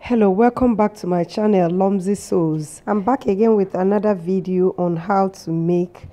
Hello, welcome back to my channel Lomzy Sews. I'm back again with another video on how to make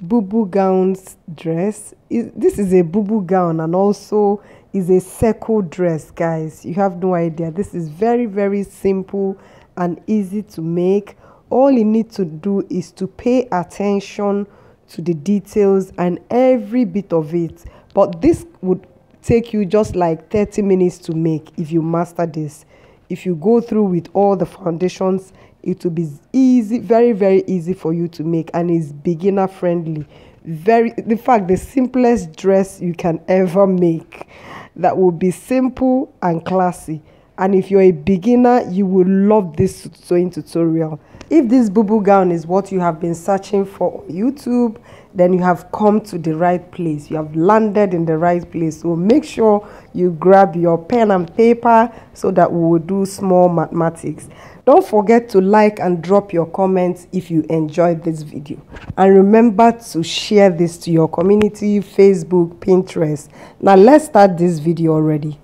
bubu gowns dress. This is a bubu gown and also is a circle dress, guys. You have no idea. This is very simple and easy to make. All you need to do is to pay attention to the details and every bit of it. But this would take you just like 30 minutes to make if you master this. If you go through with all the foundations, it will be easy, very easy for you to make, and it's beginner friendly. In fact, the simplest dress you can ever make that will be simple and classy. And if you're a beginner, you will love this sewing tutorial. If this bubu gown is what you have been searching for on YouTube, then you have come to the right place. You have landed in the right place. So make sure you grab your pen and paper so that we will do small mathematics. Don't forget to like and drop your comments if you enjoyed this video. And remember to share this to your community, Facebook, Pinterest. Now let's start this video already.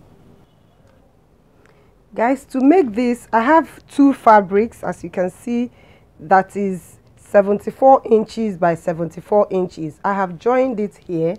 Guys, to make this, I have two fabrics, as you can see, that is 74 inches by 74 inches. I have joined it here.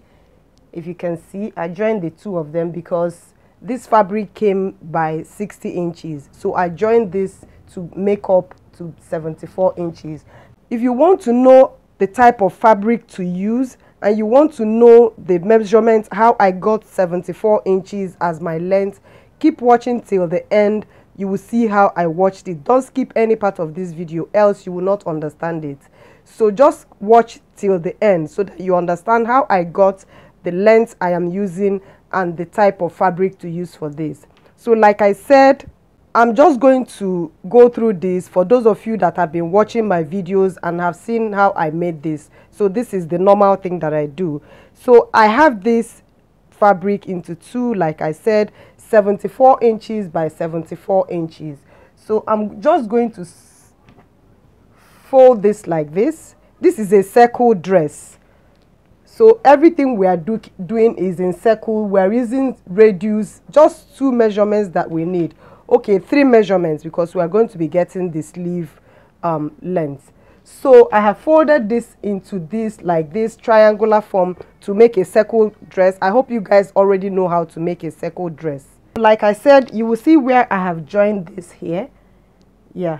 If you can see, I joined the two of them because this fabric came by 60 inches. So I joined this to make up to 74 inches. If you want to know the type of fabric to use and you want to know the measurements, how I got 74 inches as my length, keep watching till the end. You will see how I watched it. Don't skip any part of this video, else you will not understand it. So just watch till the end so that you understand how I got the length I am using and the type of fabric to use for this. So like I said, I'm just going to go through this for those of you that have been watching my videos and have seen how I made this. So this is the normal thing that I do. So I have this fabric into two, like I said, 74 inches by 74 inches. So I'm just going to fold this like this. This is a circle dress. So everything we are doing is in circle. We're using radius, just two measurements that we need. Okay, three measurements because we are going to be getting the sleeve length. So I have folded this into this like this triangular form to make a circle dress. I hope you guys already know how to make a circle dress. Like I said, you will see where I have joined this here. Yeah,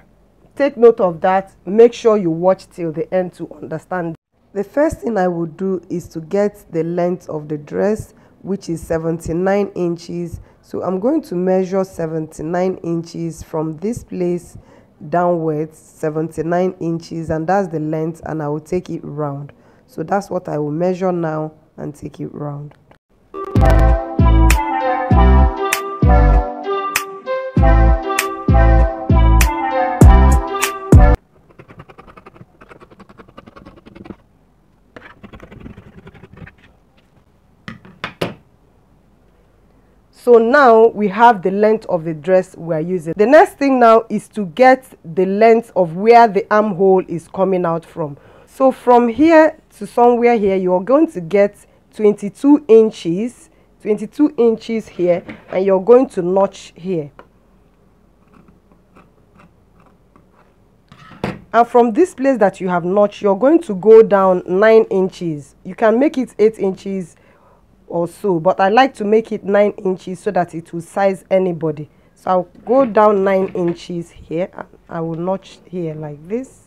take note of that. Make sure you watch till the end to understand. The first thing I will do is to get the length of the dress, which is 79 inches. So I'm going to measure 79 inches from this place downwards, 79 inches, and that's the length, and I will take it round. So that's what I will measure now and take it round. So now we have the length of the dress we are using. The next thing now is to get the length of where the armhole is coming out from. So from here to somewhere here, you're going to get 22 inches here, and you're going to notch here. And from this place that you have notched, you're going to go down 9 inches. You can make it 8 inches or so, but I like to make it 9 inches so that it will size anybody. So I'll go down 9 inches here, and I will notch here like this.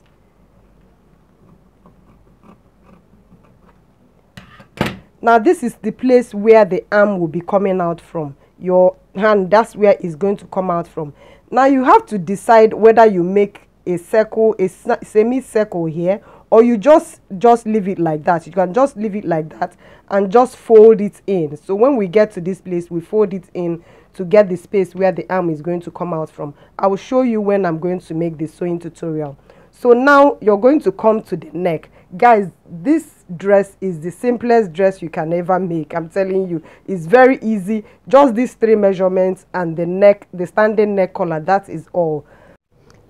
Now this is the place where the arm will be coming out from. Your hand, that's where it's going to come out from. Now you have to decide whether you make a circle, a semicircle here, or you just leave it like that. You can just leave it like that and just fold it in. So when we get to this place, we fold it in to get the space where the arm is going to come out from. I will show you when I'm going to make the sewing tutorial. So now you're going to come to the neck. Guys, this dress is the simplest dress you can ever make. I'm telling you, it's very easy. Just these three measurements and the neck, the standing neck collar, that is all.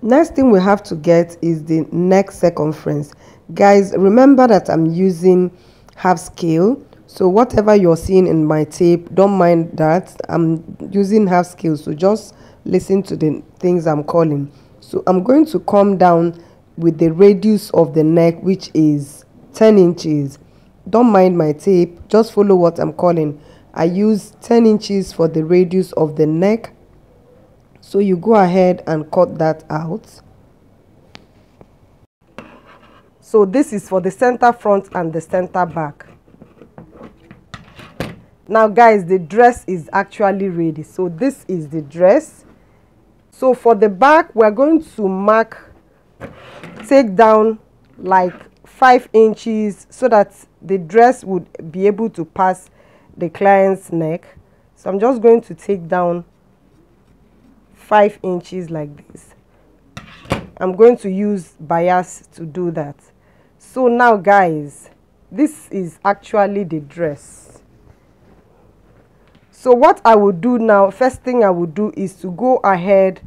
Next thing we have to get is the neck circumference. Guys, remember that I'm using half scale. So whatever you're seeing in my tape, don't mind that. I'm using half scale. So just listen to the things I'm calling. So I'm going to come down with the radius of the neck, which is 10 inches. Don't mind my tape, just follow what I'm calling. I use 10 inches for the radius of the neck. So you go ahead and cut that out. So this is for the center front and the center back. Now guys, the dress is actually ready. So this is the dress. So for the back, we're going to take down like 5 inches so that the dress would be able to pass the client's neck. So I'm just going to take down 5 inches like this. I'm going to use bias to do that. So now guys, this is actually the dress. So what I will do now, first thing I will do is to go ahead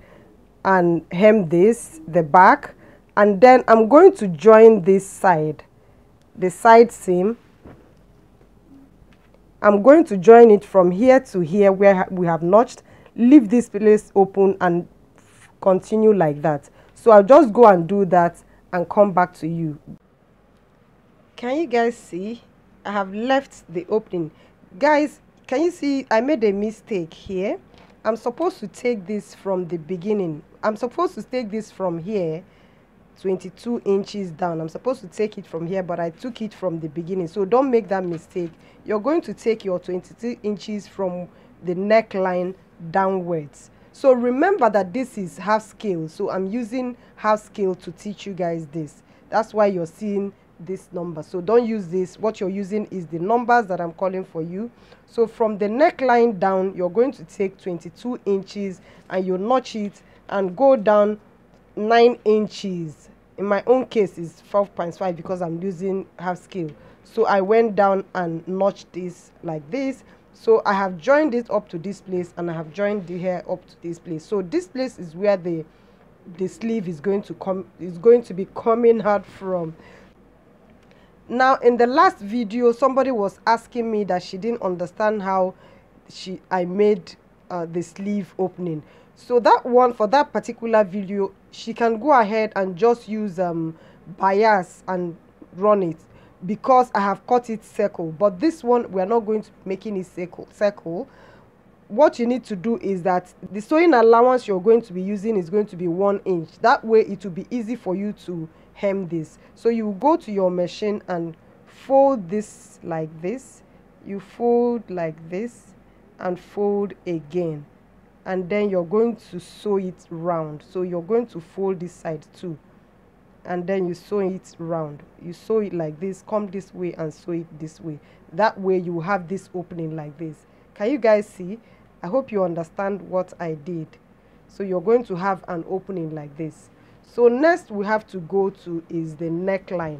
and hem this, the back, and then I'm going to join this side, the side seam. I'm going to join it from here to here where we have notched, leave this place open and continue like that. So I'll just go and do that and come back to you. Can you guys see? I have left the opening. Guys, can you see I made a mistake here? I'm supposed to take this from the beginning. I'm supposed to take this from here 22 inches down. I'm supposed to take it from here, but I took it from the beginning. So don't make that mistake. You're going to take your 22 inches from the neckline downwards. So remember that this is half scale. So I'm using half scale to teach you guys this. That's why you're seeing this number. So don't use this. What you're using is the numbers that I'm calling for you. So from the neckline down, you're going to take 22 inches and you notch it and go down 9 inches. In my own case is 12.5 because I'm using half scale. So I went down and notched this like this. So I have joined it up to this place and I have joined the hair up to this place. So this place is where the sleeve is going to be coming out from. Now in the last video, somebody was asking me that she didn't understand how I made the sleeve opening. So that one, for that particular video, she can go ahead and just use bias and run it, because I have cut it circle. But this one, we are not going to be making it circle. What you need to do is that the sewing allowance you're going to be using is going to be 1 inch. That way it will be easy for you to hem this. So you go to your machine and fold this like this. You fold like this and fold again, and then you're going to sew it round. So you're going to fold this side too, and then you sew it round. You sew it like this, come this way and sew it this way. That way you have this opening like this. Can you guys see? I hope you understand what I did. So you're going to have an opening like this. So next we have to go to is the neckline.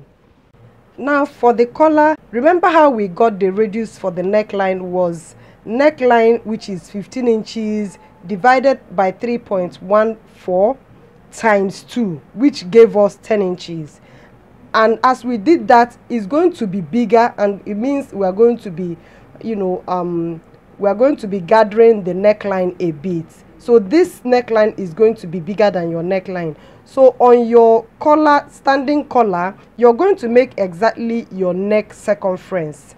Now for the collar, remember how we got the radius for the neckline was neckline, which is 15 inches divided by 3.14 times 2, which gave us 10 inches. And as we did that, it's going to be bigger, and it means we are going to be, we are going to be gathering the neckline a bit. So this neckline is going to be bigger than your neckline. So on your collar, standing collar, you're going to make exactly your neck circumference.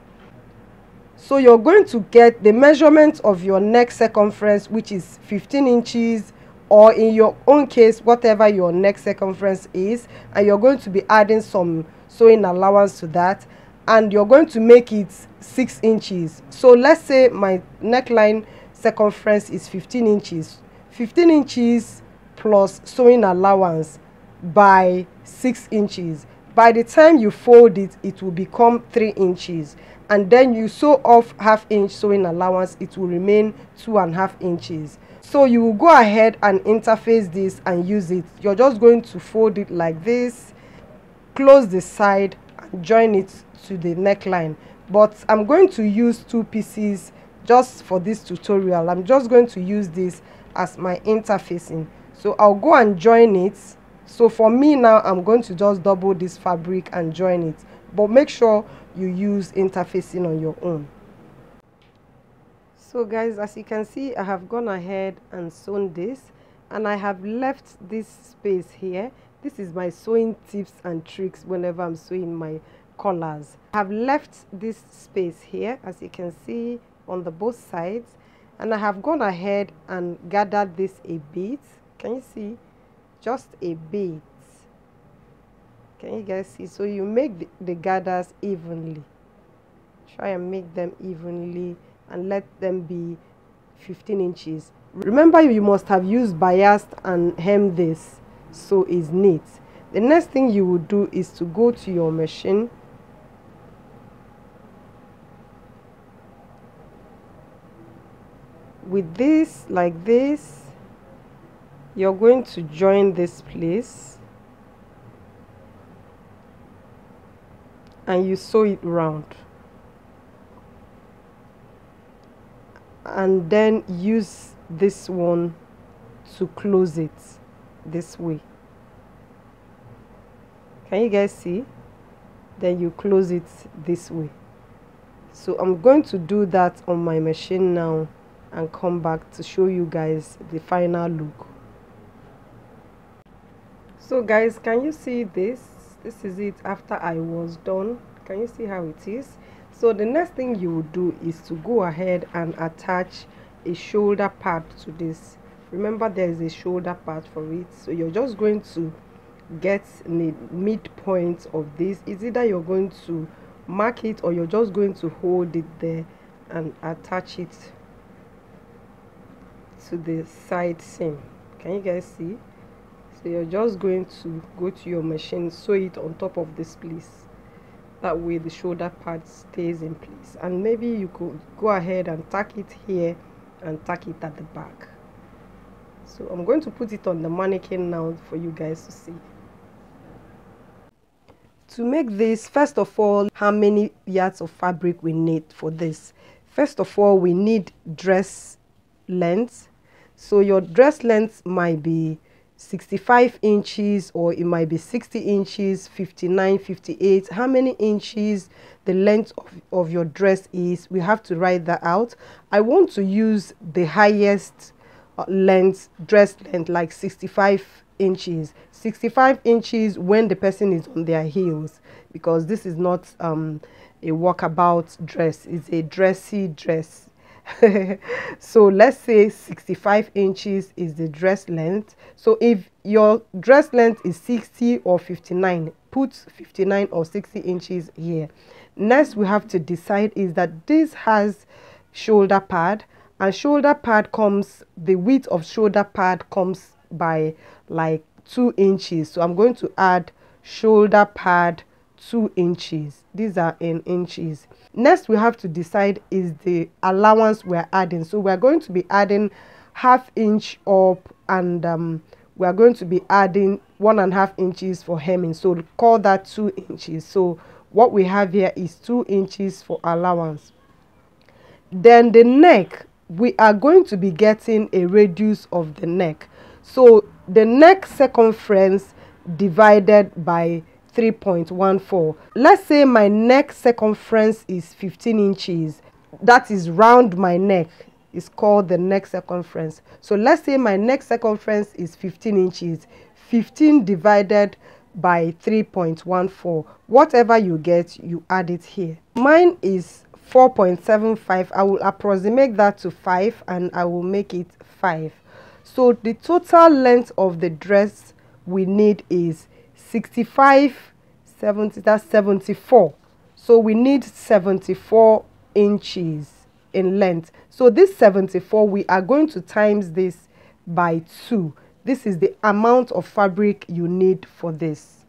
So you're going to get the measurement of your neck circumference, which is 15 inches, or in your own case, whatever your neck circumference is, and you're going to be adding some sewing allowance to that, and you're going to make it 6 inches. So let's say my neckline circumference is 15 inches. 15 inches plus sewing allowance by 6 inches. By the time you fold it, it will become 3 inches. And then you sew off ½ inch sewing allowance, it will remain 2.5 inches. So you will go ahead and interface this and use it. You're just going to fold it like this, close the side and join it to the neckline. But I'm going to use 2 pieces just for this tutorial. I'm just going to use this as my interfacing. So I'll go and join it. So for me now, I'm going to just double this fabric and join it. But make sure you use interfacing on your own. So guys, as you can see, I have gone ahead and sewn this, and I have left this space here. This is my sewing tips and tricks whenever I'm sewing my collars. I have left this space here, as you can see, on the both sides, and I have gone ahead and gathered this a bit. Can you see? Just a bit. Can you guys see? So you make the gathers evenly. Try and make them evenly and let them be 15 inches. Remember, you must have used biased and hem this so it's neat. The next thing you will do is to go to your machine, with this like this. You're going to join this place and you sew it round, and then use this one to close it this way. Can you guys see? Then you close it this way. So I'm going to do that on my machine now and come back to show you guys the final look. So guys, can you see this? This is it after I was done. Can you see how it is? So the next thing you will do is to go ahead and attach a shoulder pad to this. Remember, there is a shoulder pad for it, so you're just going to get the midpoint of this. It's either you're going to mark it or you're just going to hold it there and attach it to the side seam. Can you guys see? So you're just going to go to your machine, sew it on top of this place. That way the shoulder pad stays in place, and maybe you could go ahead and tack it here and tack it at the back. So I'm going to put it on the mannequin now for you guys to see. To make this, first of all, how many yards of fabric we need for this? First of all, we need dress length. So your dress length might be 65 inches, or it might be 60 inches, 59, 58. How many inches the length of your dress is, we have to write that out. I want to use the highest length, dress length, like 65 inches. 65 inches when the person is on their heels, because this is not a walkabout dress, it's a dressy dress. So let's say 65 inches is the dress length. So if your dress length is 60 or 59, put 59 or 60 inches here. Next, we have to decide is that this has shoulder pad, and shoulder pad comes, the width of shoulder pad comes by like 2 inches. So I'm going to add shoulder pad 2 inches. These are in inches. Next, we have to decide is the allowance we're adding. So we're going to be adding ½ inch up, and we're going to be adding 1.5 inches for hemming. So call that 2 inches. So what we have here is 2 inches for allowance. Then the neck, we are going to be getting a radius of the neck. So the neck circumference divided by 3.14. Let's say my neck circumference is 15 inches. That is round my neck. It's called the neck circumference. So let's say my neck circumference is 15 inches. 15 divided by 3.14. Whatever you get, you add it here. Mine is 4.75. I will approximate that to 5 and I will make it 5. So the total length of the dress we need is 65, 70, that's 74. So we need 74 inches in length. So this 74, we are going to times this by 2. This is the amount of fabric you need for this.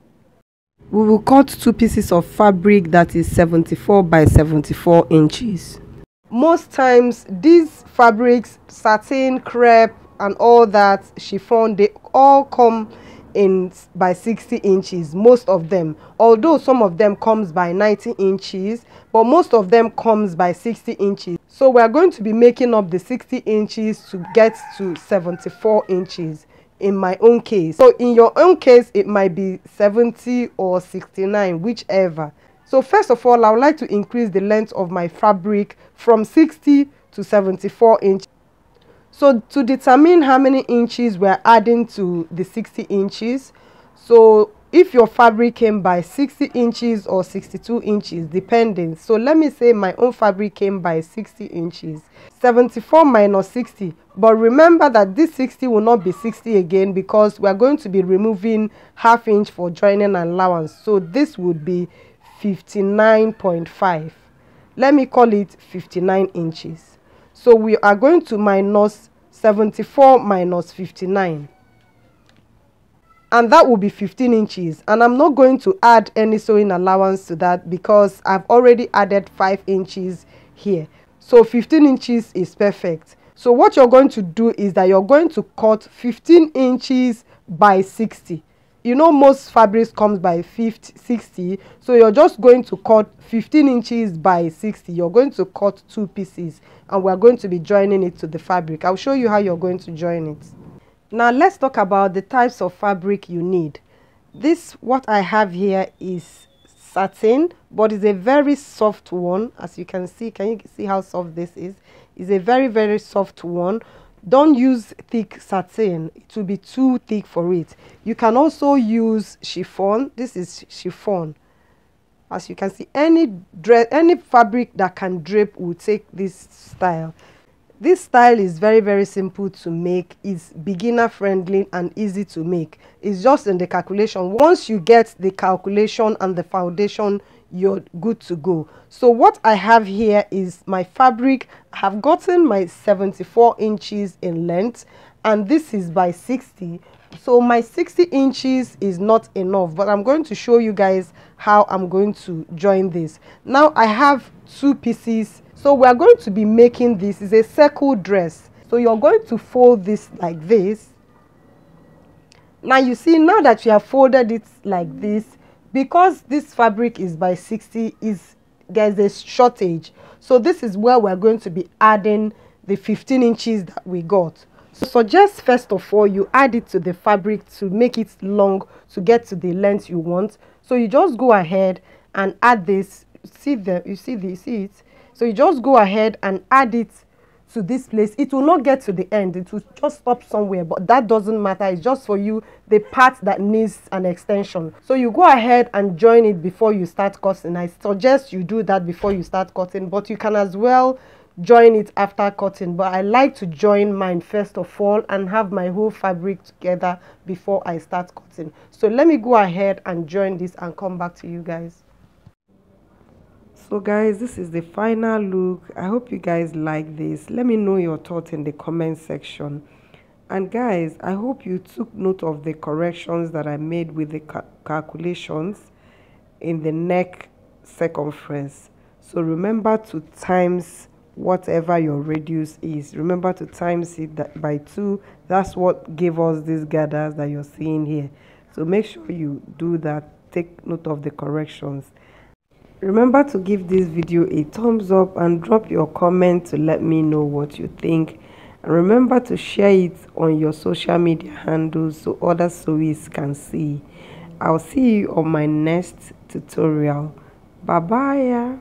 We will cut 2 pieces of fabric that is 74 by 74 inches. Most times these fabrics, satin, crepe and all that, chiffon, they all come in by 60 inches, most of them, although some of them comes by 90 inches, but most of them comes by 60 inches. So we are going to be making up the 60 inches to get to 74 inches in my own case. So in your own case, it might be 70 or 69, whichever. So first of all, I would like to increase the length of my fabric from 60 to 74 inches. So to determine how many inches we're adding to the 60 inches, so if your fabric came by 60 inches or 62 inches depending, so let me say my own fabric came by 60 inches, 74 minus 60, but remember that this 60 will not be 60 again because we are going to be removing ½ inch for joining allowance, so this would be 59.5. let me call it 59 inches. So we are going to minus 74 minus 59, and that will be 15 inches, and I'm not going to add any sewing allowance to that because I've already added 5 inches here, so 15 inches is perfect. So what you're going to do is that you're going to cut 15 inches by 60. You know most fabrics comes by 60, so you're just going to cut 15 inches by 60. You're going to cut 2 pieces and we're going to be joining it to the fabric. I'll show you how you're going to join it. Now let's talk about the types of fabric you need. This, what I have here, is satin, but it's a very soft one. As you can see, can you see how soft this is? It's a very soft one. Don't use thick satin, it will be too thick for it. You can also use chiffon. This is chiffon. As you can see, any fabric that can drape will take this style. This style is very simple to make. It's beginner friendly and easy to make. It's just in the calculation. Once you get the calculation and the foundation, you're good to go. So what I have here is my fabric. I have gotten my 74 inches in length, and this is by 60. So my 60 inches is not enough, but I'm going to show you guys how I'm going to join this. Now I have 2 pieces. So we are going to be making this is a circle dress. So you're going to fold this like this. Now you see, now that you have folded it like this, because this fabric is by 60, there's a shortage. So this is where we're going to be adding the 15 inches that we got. So just first of all, you add it to the fabric to make it long, to get to the length you want. So you just go ahead and add this. See it? So you just go ahead and add it to this place. It will not get to the end, it will just stop somewhere, but that doesn't matter. It's just for you, the part that needs an extension. So you go ahead and join it before you start cutting. I suggest you do that before you start cutting, but you can as well join it after cutting, but I like to join mine first of all and have my whole fabric together before I start cutting. So let me go ahead and join this and come back to you guys. So guys, this is the final look. I hope you guys like this. Let me know your thoughts in the comment section. And guys, I hope you took note of the corrections that I made with the calculations in the neck circumference. So remember to times whatever your radius is. Remember to times it by 2. That's what gave us these gathers that you're seeing here. So make sure you do that. Take note of the corrections. Remember to give this video a thumbs up and drop your comment to let me know what you think. And remember to share it on your social media handles so other sewists can see. I'll see you on my next tutorial. Bye bye.